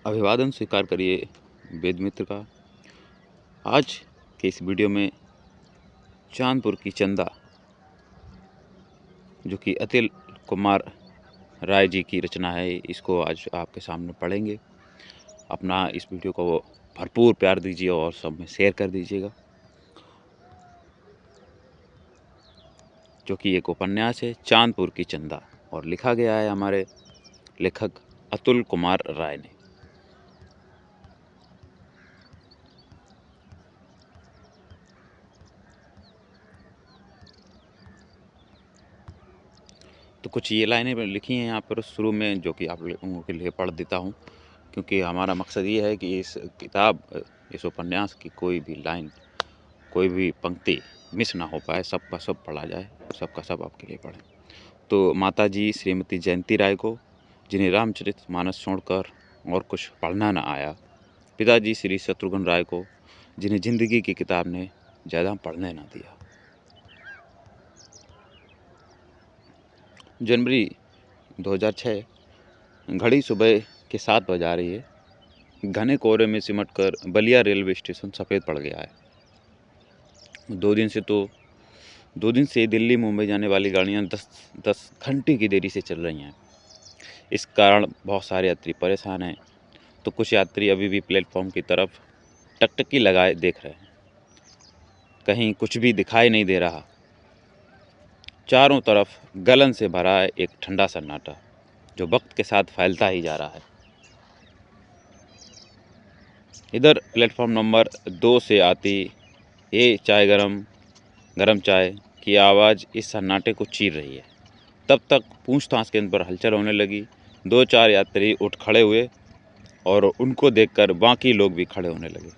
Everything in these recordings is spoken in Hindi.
अभिवादन स्वीकार करिए वेद मित्र का। आज के इस वीडियो में चांदपुर की चंदा, जो कि अतुल कुमार राय जी की रचना है, इसको आज आपके सामने पढ़ेंगे। अपना इस वीडियो को भरपूर प्यार दीजिए और सब में शेयर कर दीजिएगा। जो कि एक उपन्यास है चांदपुर की चंदा, और लिखा गया है हमारे लेखक अतुल कुमार राय ने। तो कुछ ये लाइनें लिखी हैं यहाँ पर शुरू में, जो कि आप लोगों के लिए पढ़ देता हूँ, क्योंकि हमारा मकसद ये है कि इस उपन्यास की कोई भी लाइन, कोई भी पंक्ति मिस ना हो पाए, सबका सब पढ़ा जाए, सबका सब आपके लिए पढ़ें। तो माता जी श्रीमती जयंती राय को, जिन्हें रामचरितमानस छोड़कर और कुछ पढ़ना न आया। पिताजी श्री शत्रुघ्न राय को, जिन्हें जिंदगी की किताब ने ज़्यादा पढ़ने ना दिया। जनवरी 2006, घड़ी सुबह के 7 बजा रही है। घने कोहरे में सिमटकर बलिया रेलवे स्टेशन सफ़ेद पड़ गया है। 2 दिन से दिल्ली मुंबई जाने वाली गाड़ियाँ 10 घंटे की देरी से चल रही हैं। इस कारण बहुत सारे यात्री परेशान हैं, तो कुछ यात्री अभी भी प्लेटफॉर्म की तरफ टकटकी लगाए देख रहे हैं। कहीं कुछ भी दिखाई नहीं दे रहा। चारों तरफ गलन से भरा है एक ठंडा सन्नाटा, जो वक्त के साथ फैलता ही जा रहा है। इधर प्लेटफॉर्म नंबर 2 से आती ये चाय गरम चाय की आवाज़ इस सन्नाटे को चीर रही है। तब तक पूछताछ केंद्र पर हलचल होने लगी। 2-4 यात्री उठ खड़े हुए और उनको देखकर बाकी लोग भी खड़े होने लगे।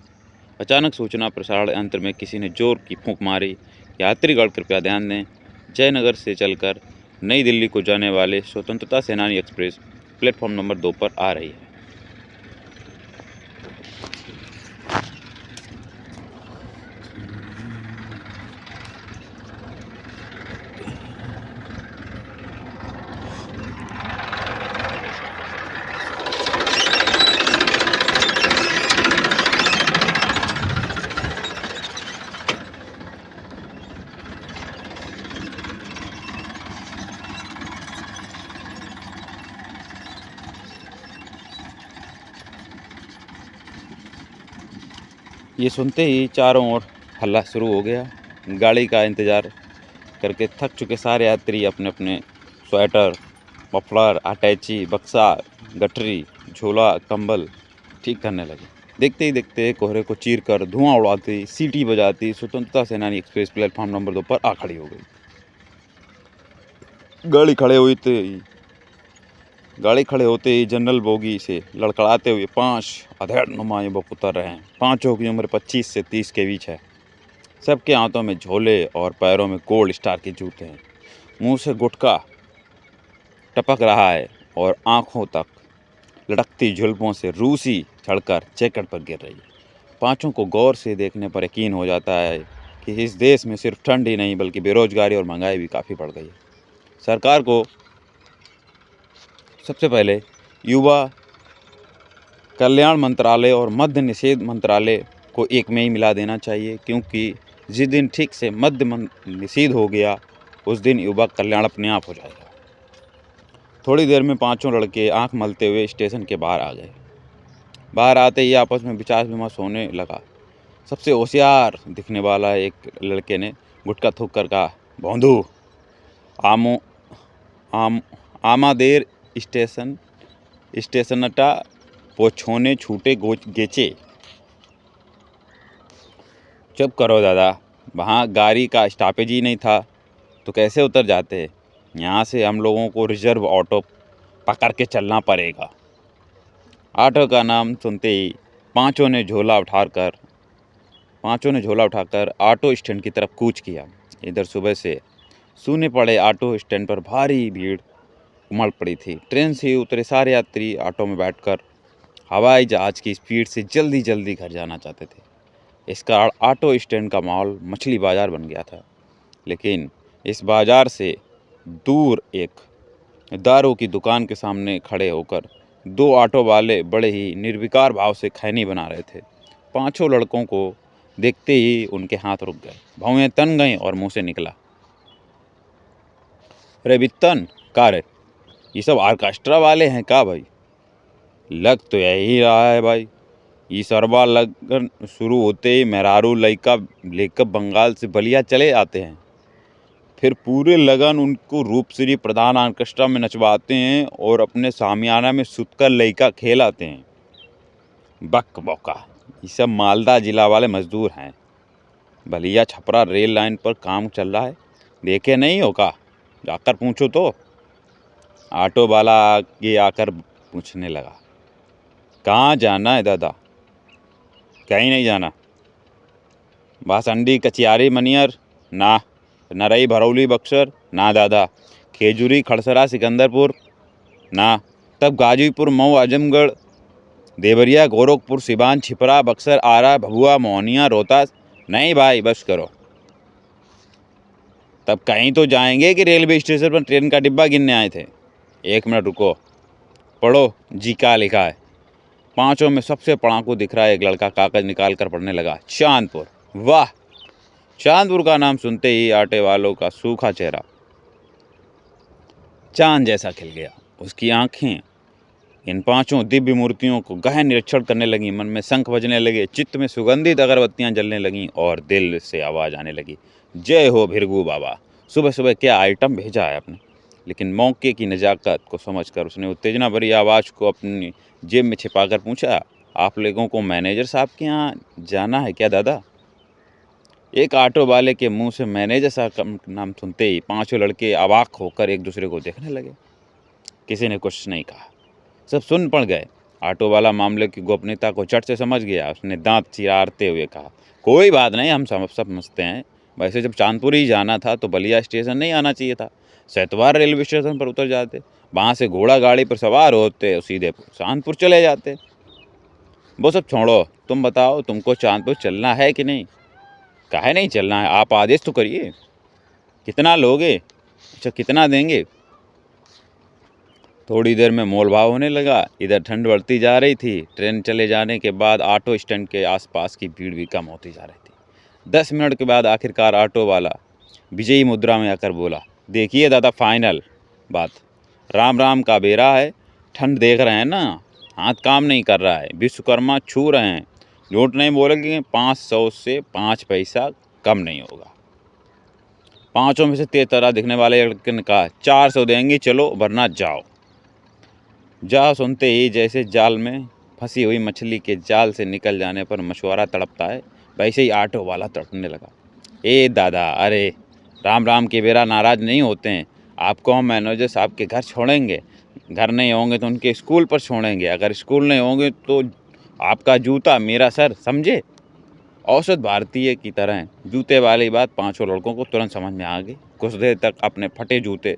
अचानक सूचना प्रसारण यंत्र में किसी ने जोर की फूंक मारी। यात्रीगण कृपया ध्यान दें, जयनगर से चलकर नई दिल्ली को जाने वाले स्वतंत्रता सेनानी एक्सप्रेस प्लेटफॉर्म नंबर 2 पर आ रही है। ये सुनते ही चारों ओर हल्ला शुरू हो गया। गाड़ी का इंतज़ार करके थक चुके सारे यात्री अपने अपने स्वेटर, मफलर, अटैची, बक्सा, गठरी, झोला, कंबल ठीक करने लगे। देखते ही देखते कोहरे को चीर कर धुआं उड़ाती, सीटी बजाती स्वतंत्रता सेनानी एक्सप्रेस प्लेटफॉर्म नंबर 2 पर आ खड़ी हो गई। गाड़ी खड़े होते ही जनरल बोगी से लड़खड़ाते हुए 5 अधेड़ युवक उतर रहे हैं। 5 की उम्र 25 से 30 के बीच है। सबके हाथों में झोले और पैरों में गोल्ड स्टार के जूते हैं। मुंह से गुटखा टपक रहा है और आंखों तक लटकती जुल्फों से रूसी चढ़कर जैकेट पर गिर रही है। 5 को गौर से देखने पर यकीन हो जाता है कि इस देश में सिर्फ ठंड ही नहीं बल्कि बेरोजगारी और महंगाई भी काफ़ी बढ़ गई है। सरकार को सबसे पहले युवा कल्याण मंत्रालय और मद्य निषेध मंत्रालय को एक में ही मिला देना चाहिए, क्योंकि जिस दिन ठीक से मद्य निषेध हो गया उस दिन युवा कल्याण अपने आप हो जाएगा। थोड़ी देर में 5 लड़के आंख मलते हुए स्टेशन के बाहर आ गए। बाहर आते ही आपस में विचार विमर्श होने लगा। सबसे होशियार दिखने वाला एक लड़के ने गुटखा थूक कर कहा, भोंदू आमादेर स्टेशनटा पोछोने छूटे गेचे। चुप करो दादा, वहाँ गाड़ी का स्टॉपेज ही नहीं था तो कैसे उतर जाते। यहाँ से हम लोगों को रिजर्व ऑटो पकड़ के चलना पड़ेगा। ऑटो का नाम सुनते ही पांचों ने झोला उठाकर ऑटो स्टैंड की तरफ कूच किया। इधर सुबह से सूने पड़े ऑटो स्टैंड पर भारी भीड़ उमड़ पड़ी थी। ट्रेन से उतरे सारे यात्री ऑटो में बैठकर हवाई जहाज़ की स्पीड से जल्दी जल्दी घर जाना चाहते थे। इस कारण ऑटो स्टैंड का माहौल मछली बाजार बन गया था। लेकिन इस बाजार से दूर एक दारू की दुकान के सामने खड़े होकर दो ऑटो वाले बड़े ही निर्विकार भाव से खैनी बना रहे थे। पांचों लड़कों को देखते ही उनके हाथ रुक गए, भौएं तन गईं और मुंह से निकला, अरे बित्तन का रे, ये सब ऑर्केस्ट्रा वाले हैं का भाई? लग तो यही रहा है भाई। ये सरबा लगन शुरू होते ही मेहरारू लइका लेकर बंगाल से बलिया चले आते हैं, फिर पूरे लगन उनको रूपश्री प्रधान ऑर्केस्ट्रा में नचवाते हैं और अपने सामियाना में सुतकर लइका खेलाते हैं। बक बौका, ये सब मालदा जिला वाले मजदूर हैं। बलिया छपरा रेल लाइन पर काम चल रहा है, देखे नहीं हो का? जाकर पूछो तो। ऑटो वाला आगे आकर पूछने लगा, कहाँ जाना है दादा? कहीं नहीं जाना। बासंडी कचियारी मनियर ना, नरई भरौली बक्सर ना दादा, खेजूरी खड़सरा सिकंदरपुर ना, तब गाजीपुर मऊ आजमगढ़ देवरिया गोरखपुर सिवान छिपरा बक्सर आरा भभुआ मोहनिया रोहतास नहीं भाई, बस करो। तब कहीं तो जाएंगे कि रेलवे स्टेशन पर ट्रेन का डिब्बा गिनने आए थे? एक मिनट रुको, पढ़ो जी क्या लिखा है। पांचों में सबसे पढ़ाकू दिख रहा है एक लड़का कागज निकाल कर पढ़ने लगा, चांदपुर। वाह! चांदपुर का नाम सुनते ही आटे वालों का सूखा चेहरा चांद जैसा खिल गया। उसकी आंखें इन पांचों दिव्य मूर्तियों को गहन निरीक्षण करने लगी। मन में शंख बजने लगे, चित्त में सुगंधित अगरबत्तियां जलने लगीं और दिल से आवाज़ आने लगी, जय हो भिरगू बाबा। सुबह सुबह क्या आइटम भेजा है आपने। लेकिन मौके की नज़ाकत को समझकर उसने उत्तेजना भरी आवाज़ को अपनी जेब में छिपाकर पूछा, आप लोगों को मैनेजर साहब के यहाँ जाना है क्या दादा? एक ऑटो वाले के मुंह से मैनेजर साहब का नाम सुनते ही पांचों लड़के अवाक होकर एक दूसरे को देखने लगे। किसी ने कुछ नहीं कहा, सब सुन पड़ गए। ऑटो वाला मामले की गोपनीयता को झट से समझ गया। उसने दांत चिरारते हुए कहा, कोई बात नहीं, हम सब समझते हैं। वैसे जब चांदपुर ही जाना था तो बलिया स्टेशन नहीं आना चाहिए था, सैतवार रेलवे स्टेशन पर उतर जाते, वहाँ से घोड़ा गाड़ी पर सवार होते और सीधे चांदपुर चले जाते। वो सब छोड़ो, तुम बताओ तुमको चांदपुर चलना है कि नहीं? काहे नहीं चलना है, आप आदेश तो करिए। कितना लोगे? अच्छा कितना देंगे? थोड़ी देर में मोलभाव होने लगा। इधर ठंड बढ़ती जा रही थी। ट्रेन चले जाने के बाद ऑटो स्टैंड के आसपास की भीड़ भी कम होती जा रही थी। 10 मिनट के बाद आखिरकार ऑटो वाला विजयी मुद्रा में आकर बोला, देखिए दादा, फाइनल बात, राम राम का बेरा है, ठंड देख रहे हैं ना, हाथ काम नहीं कर रहा है, विश्वकर्मा छू रहे हैं, झूठ नहीं बोलेंगे, 500 से 5 पैसा कम नहीं होगा। पांचों में से तेज तरह दिखने वाले लड़के ने कहा, 400 देंगे, चलो वरना जाओ। जा सुनते ही जैसे जाल में फंसी हुई मछली के जाल से निकल जाने पर मछुआरा तड़पता है, वैसे ही ऑटो वाला तड़पने लगा। ए दादा, अरे राम राम के बेरा नाराज़ नहीं होते हैं, आपको हम मैनेजर साहब के घर छोड़ेंगे, घर नहीं होंगे तो उनके स्कूल पर छोड़ेंगे, अगर स्कूल नहीं होंगे तो आपका जूता मेरा सर, समझे? औसत भारतीय की तरह जूते वाली बात पांचों लड़कों को तुरंत समझ में आ गई। कुछ देर तक अपने फटे जूते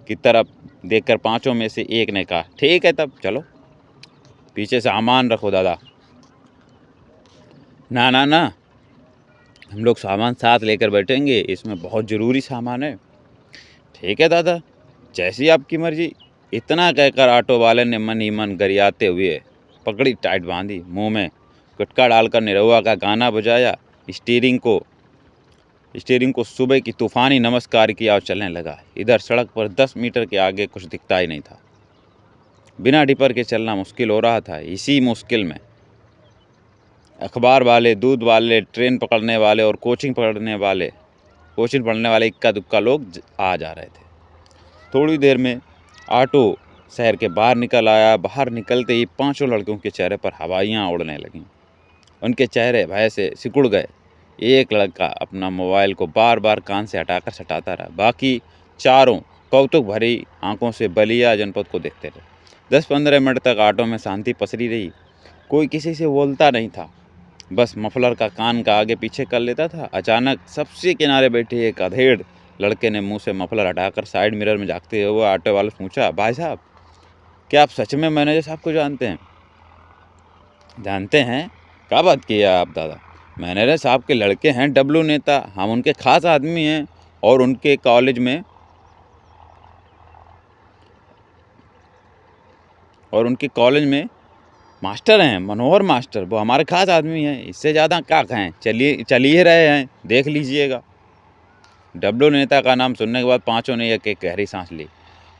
की तरफ देखकर पांचों में से एक ने कहा, ठीक है तब चलो, पीछे सामान रखो दादा। ना ना ना, हम लोग सामान साथ लेकर बैठेंगे, इसमें बहुत ज़रूरी सामान है। ठीक है दादा, जैसी आपकी मर्जी। इतना कहकर ऑटो वाले ने मन ही मन गरियाते हुए पगड़ी टाइट बांधी, मुंह में गुटखा डालकर निरहुआ का गाना बजाया, स्टीयरिंग को सुबह की तूफानी नमस्कार किया और चलने लगा। इधर सड़क पर 10 मीटर के आगे कुछ दिखता ही नहीं था। बिना डिपर के चलना मुश्किल हो रहा था। इसी मुश्किल में अखबार वाले, दूध वाले, ट्रेन पकड़ने वाले और कोचिंग पढ़ने वाले इक्का दुक्का लोग आ जा रहे थे। थोड़ी देर में ऑटो शहर के बाहर निकल आया। बाहर निकलते ही पांचों लड़कों के चेहरे पर हवाइयाँ उड़ने लगीं। उनके चेहरे भय से सिकुड़ गए। एक लड़का अपना मोबाइल को बार बार कान से हटाकर सटाता रहा। बाकी चारों कौतुक भरी आंखों से बलिया जनपद को देखते रहे। 10-15 मिनट तक ऑटो में शांति पसरी रही। कोई किसी से बोलता नहीं था, बस मफलर का कान का आगे पीछे कर लेता था। अचानक सबसे किनारे बैठे एक अधेड़ लड़के ने मुंह से मफलर हटाकर साइड मिरर में झांकते हुए ऑटो वाले से पूछा, भाई साहब, क्या आप सच में मैनेजर साहब को जानते हैं? जानते हैं? क्या बात किया आप दादा? मैनेजर साहब के लड़के हैं डब्लू नेता, हम उनके खास आदमी हैं और उनके कॉलेज में और उनके कॉलेज में मास्टर हैं, मनोहर मास्टर, वो हमारे खास आदमी हैं, इससे ज़्यादा क्या कहें। चल ही रहे हैं, देख लीजिएगा। डब्लू नेता का नाम सुनने के बाद पांचों ने एक एक गहरी सांस ली।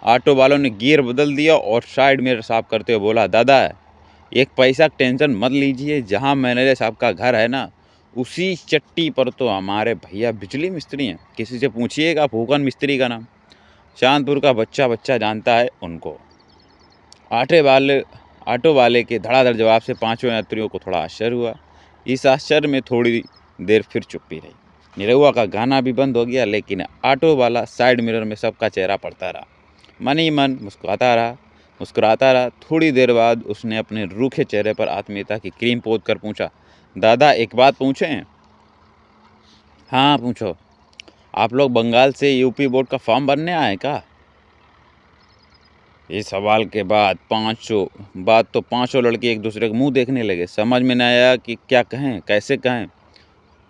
ऑटो वालों ने गियर बदल दिया और साइड मिरर साफ करते हुए बोला, दादा एक पैसा टेंशन मत लीजिए, जहाँ मैनेजर साहब का घर है ना, उसी चट्टी पर तो हमारे भैया बिजली मिस्त्री हैं। किसी से पूछिएगा फूकन मिस्त्री का नाम, चांदपुर का बच्चा जानता है उनको। ऑटो वाले के धड़ाधड़ जवाब से पांचों यात्रियों को थोड़ा आश्चर्य हुआ। इस आश्चर्य में थोड़ी देर फिर चुप्पी रही। निरहुआ का गाना भी बंद हो गया, लेकिन ऑटो वाला साइड मिरर में सबका चेहरा पड़ता रहा, मन ही मन मुस्कुराता रहा। थोड़ी देर बाद उसने अपने रूखे चेहरे पर आत्मीयता की क्रीम पोत कर पूछा, दादा एक बात पूछें? हाँ पूछो। आप लोग बंगाल से यूपी बोर्ड का फॉर्म भरने आए का? इस सवाल के बाद पांचों लड़के एक दूसरे को मुंह देखने लगे। समझ में न आया कि क्या कहें, कैसे कहें।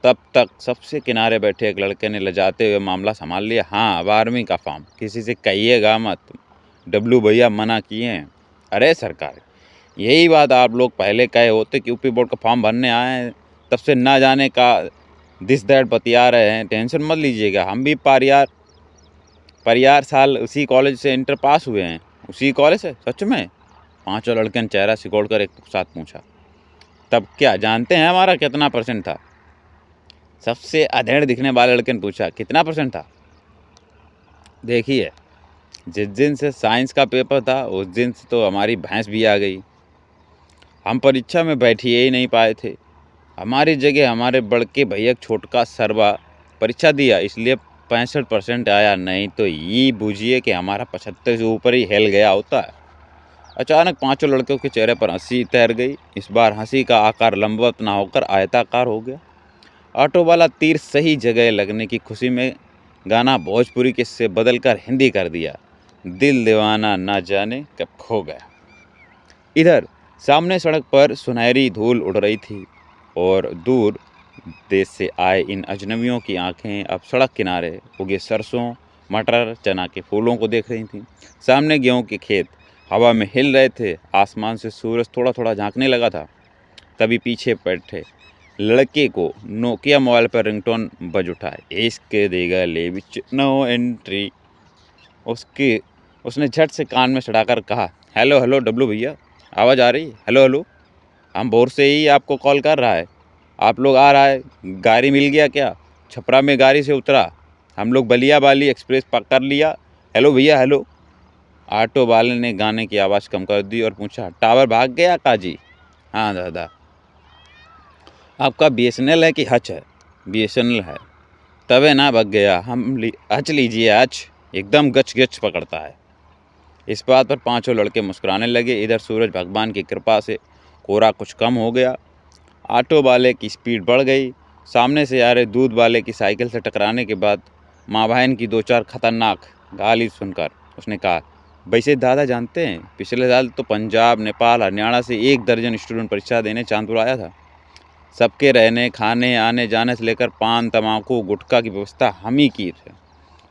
तब तक सबसे किनारे बैठे एक लड़के ने लजाते हुए मामला संभाल लिया। हाँ 12वीं का फॉर्म, किसी से कहिएगा मत, डब्लू भैया मना किए हैं। अरे सरकार, यही बात आप लोग पहले कहे होते कि यूपी बोर्ड का फॉर्म भरने आए हैं, तब से ना जाने का दिस दैट बतिया रहे हैं। टेंशन मत लीजिएगा, हम भी परियार साल उसी कॉलेज से इंटर पास हुए हैं। उसी कॉलेज से? सच में? पांचों लड़के ने चेहरा सिकोड़ कर एक साथ पूछा। तब क्या जानते हैं हमारा कितना परसेंट था? सबसे अधेड़ दिखने वाले लड़के ने पूछा। कितना परसेंट था? देखिए, जिस दिन से साइंस का पेपर था उस दिन से तो हमारी भैंस भी आ गई। हम परीक्षा में बैठिए ही नहीं पाए थे। हमारी जगह हमारे बड़के भैया छोटका सरवा परीक्षा दिया, इसलिए 65% आया, नहीं तो ये बूझिए कि हमारा 75 से ऊपर ही हिल गया होता है। अचानक पांचों लड़कों के चेहरे पर हंसी तैर गई। इस बार हंसी का आकार लंबवत ना होकर आयताकार हो गया। ऑटो वाला तीर सही जगह लगने की खुशी में गाना भोजपुरी के से बदलकर हिंदी कर दिया। दिल दीवाना ना जाने कब खो गया। इधर सामने सड़क पर सुनहरी धूल उड़ रही थी और दूर देश से आए इन अजनबियों की आंखें अब सड़क किनारे उगे सरसों, मटर, चना के फूलों को देख रही थीं। सामने गेहूं के खेत हवा में हिल रहे थे। आसमान से सूरज थोड़ा थोड़ा झांकने लगा था। तभी पीछे बैठे लड़के को नोकिया मोबाइल पर रिंगटोन बज उठा। इसके देगा ले विच नो एंट्री। उसने झट से कान में सड़ाकर कहा, हेलो हेलो डब्लू भैया, आवाज़ आ रही? हेलो हेलो, हम भोर से ही आपको कॉल कर रहा है, आप लोग आ रहा है, गाड़ी मिल गया क्या? छपरा में गाड़ी से उतरा, हम लोग बलिया वाली एक्सप्रेस पकड़ लिया। हेलो भैया हेलो। ऑटो वाले ने गाने की आवाज़ कम कर दी और पूछा, टावर भाग गया काजी? हाँ दादा। आपका BSNL है कि हच है? BSNL है। तबे ना भाग गया, हम हच लीजिए, हच एकदम गच गच पकड़ता है। इस बात पर पांचों लड़के मुस्कुराने लगे। इधर सूरज भगवान की कृपा से कोहरा कुछ कम हो गया। ऑटो वाले की स्पीड बढ़ गई। सामने से आ रहे दूध वाले की साइकिल से टकराने के बाद माँ बहन की 2-4 खतरनाक गाली सुनकर उसने कहा, वैसे दादा जानते हैं, पिछले साल तो पंजाब, नेपाल, हरियाणा से 1 दर्जन स्टूडेंट परीक्षा देने चांदपुर आया था। सबके रहने, खाने, आने जाने से लेकर पान, तम्बाकू, गुटखा की व्यवस्था हम ही की थे।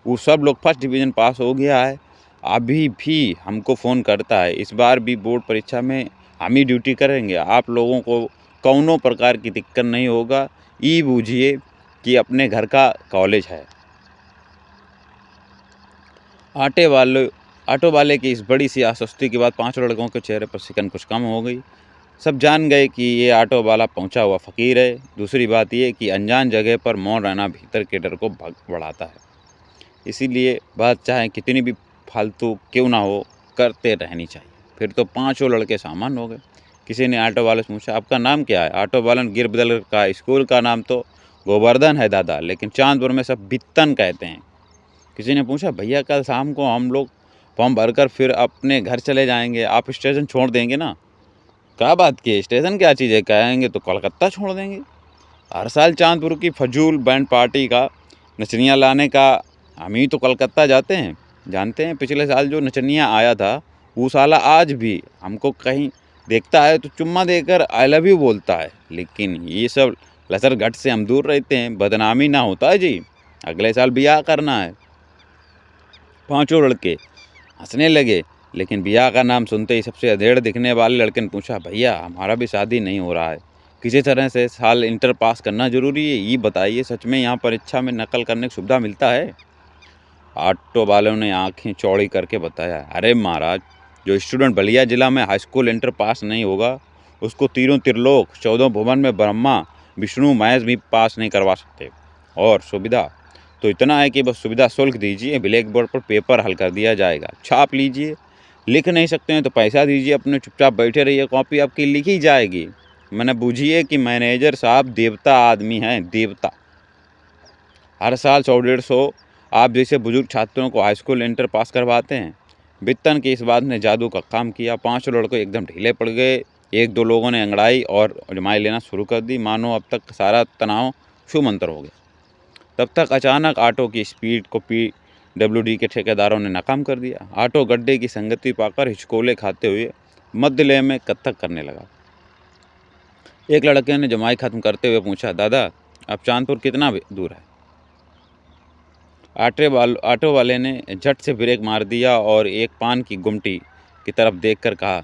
वो सब लोग फर्स्ट डिवीज़न पास हो गया है, अभी भी हमको फ़ोन करता है। इस बार भी बोर्ड परीक्षा में हम ही ड्यूटी करेंगे। आप लोगों को कौनों प्रकार की दिक्कत नहीं होगा। ये बूझिए कि अपने घर का कॉलेज है। ऑटो वाले की इस बड़ी सी आश्वस्ति के बाद पांचों लड़कों के चेहरे पर सिकन कुछ कम हो गई। सब जान गए कि ये ऑटो वाला पहुंचा हुआ फ़कीर है। दूसरी बात ये कि अनजान जगह पर मौन रहना भीतर के डर को बढ़ाता है। इसीलिए बात चाहे कितनी भी फालतू क्यों ना हो, करते रहनी चाहिए। फिर तो पांचों लड़के सामान हो गए। किसी ने ऑटो वाले से पूछा, आपका नाम क्या है? ऑटो वाले ने गिर बदल का, स्कूल का नाम तो गोवर्धन है दादा, लेकिन चांदपुर में सब बित्तन कहते हैं। किसी ने पूछा, भैया कल शाम को हम लोग फॉर्म भरकर फिर अपने घर चले जाएंगे, आप स्टेशन छोड़ देंगे ना? क्या बात की, स्टेशन क्या चीज़ है, कहेंगे तो कोलकाता छोड़ देंगे। हर साल चांदपुर की फजूल बैंड पार्टी का नचनिया लाने का हम ही तो कोलकाता जाते हैं। जानते हैं, पिछले साल जो नचनिया आया था वो साला आज भी हमको कहीं देखता है तो चुम्मा देकर आई लव यू बोलता है। लेकिन ये सब लसर घट से हम दूर रहते हैं, बदनामी ना होता है जी। अगले साल ब्याह करना है। पांचों लड़के हंसने लगे, लेकिन ब्याह का नाम सुनते ही सबसे अधेड़ दिखने वाले लड़के ने पूछा, भैया हमारा भी शादी नहीं हो रहा है, किसी तरह से साल इंटर पास करना जरूरी है, ये बताइए सच में यहाँ परीक्षा में नकल करने की सुविधा मिलता है? ऑटो वालों ने आंखें चौड़ी करके बताया, अरे महाराज, जो स्टूडेंट बलिया जिला में हाई स्कूल इंटर पास नहीं होगा उसको तीनों त्रिलोक 14 भुवन में ब्रह्मा विष्णु महेश भी पास नहीं करवा सकते। और सुविधा तो इतना है कि बस सुविधा शुल्क दीजिए, ब्लैक बोर्ड पर पेपर हल कर दिया जाएगा, छाप लीजिए, लिख नहीं सकते हैं तो पैसा दीजिए, अपने चुपचाप बैठे रहिए, कॉपी आपकी लिखी जाएगी। मैंने बूझिए कि मैनेजर साहब देवता आदमी हैं, देवता। हर साल 100-150 आप जैसे बुजुर्ग छात्रों को हाई स्कूल इंटर पास करवाते हैं। वित्तन की इस बात ने जादू का काम किया। 5 लड़के एकदम ढीले पड़ गए। 1-2 लोगों ने अंगड़ाई और जमाई लेना शुरू कर दी, मानो अब तक सारा तनाव छूमंतर हो गया। तब तक अचानक ऑटो की स्पीड को PWD के ठेकेदारों ने नाकाम कर दिया। ऑटो गड्ढे की संगति पाकर हिचकोले खाते हुए मध्य लेन में कत्थक करने लगा। एक लड़के ने जमाई खत्म करते हुए पूछा, दादा अब चांदपुर कितना दूर है? ऑटो वाले ने झट से ब्रेक मार दिया और एक पान की गुमटी की तरफ देखकर कहा,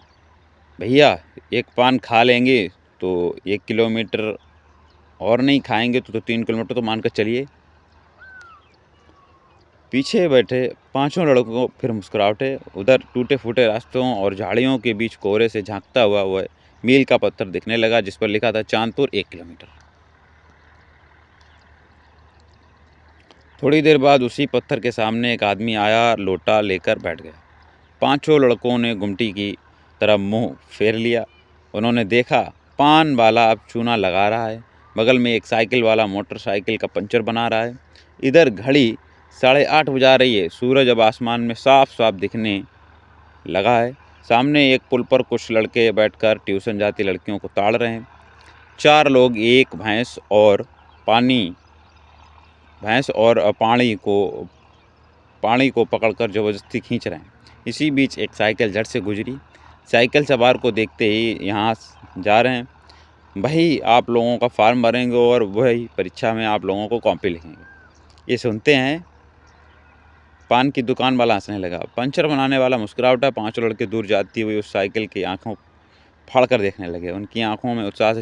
भैया एक पान खा लेंगे तो 1 किलोमीटर, और नहीं खाएंगे तो 3 किलोमीटर तो मानकर चलिए। पीछे बैठे 5 लड़कों को फिर मुस्कुराहटे। उधर टूटे फूटे रास्तों और झाड़ियों के बीच कोहरे से झांकता हुआ वह मील का पत्थर दिखने लगा जिस पर लिखा था चांदपुर 1 किलोमीटर। थोड़ी देर बाद उसी पत्थर के सामने एक आदमी आया, लोटा लेकर बैठ गया। 5 लड़कों ने गुमटी की तरफ मुंह फेर लिया। उन्होंने देखा पान वाला अब चूना लगा रहा है, बगल में एक साइकिल वाला मोटरसाइकिल का पंचर बना रहा है। इधर घड़ी 8:30 बजा रही है। सूरज अब आसमान में साफ साफ दिखने लगा है। सामने एक पुल पर कुछ लड़के बैठकर ट्यूशन जाती लड़कियों को ताड़ रहे हैं। 4 लोग एक भैंस और पानी को पकड़कर ज़बरदस्ती खींच रहे हैं। इसी बीच एक साइकिल झट से गुजरी। साइकिल सवार को देखते ही यहाँ जा रहे हैं, भाई आप लोगों का फॉर्म भरेंगे और वही परीक्षा में आप लोगों को कॉपी लिखेंगे। ये सुनते हैं पान की दुकान वाला हंसने लगा। पंचर बनाने वाला मुस्कुरा उठा। 5 लड़के दूर जाती हुई उस साइकिल की आंखों फाड़ कर देखने लगे। उनकी आंखों में उत्साह से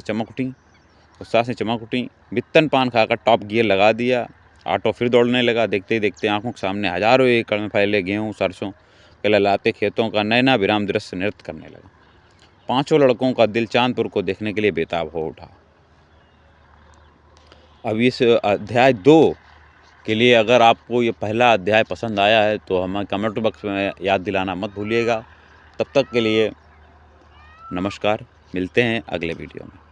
चमक उठी। वित्तन पान खाकर टॉप गियर लगा दिया। ऑटो फिर दौड़ने लगा। देखते ही देखते आंखों के सामने हजारों एकड़ में फैले गेहूं सरसों के लहलहाते खेतों का नैना विराम दृश्य नृत्य करने लगा। 5 लड़कों का दिल चांदपुर को देखने के लिए बेताब हो उठा। अब इस अध्याय 2 के लिए अगर आपको ये पहला अध्याय पसंद आया है तो हमें कमेंट बॉक्स में याद दिलाना मत भूलिएगा। तब तक के लिए नमस्कार, मिलते हैं अगले वीडियो में।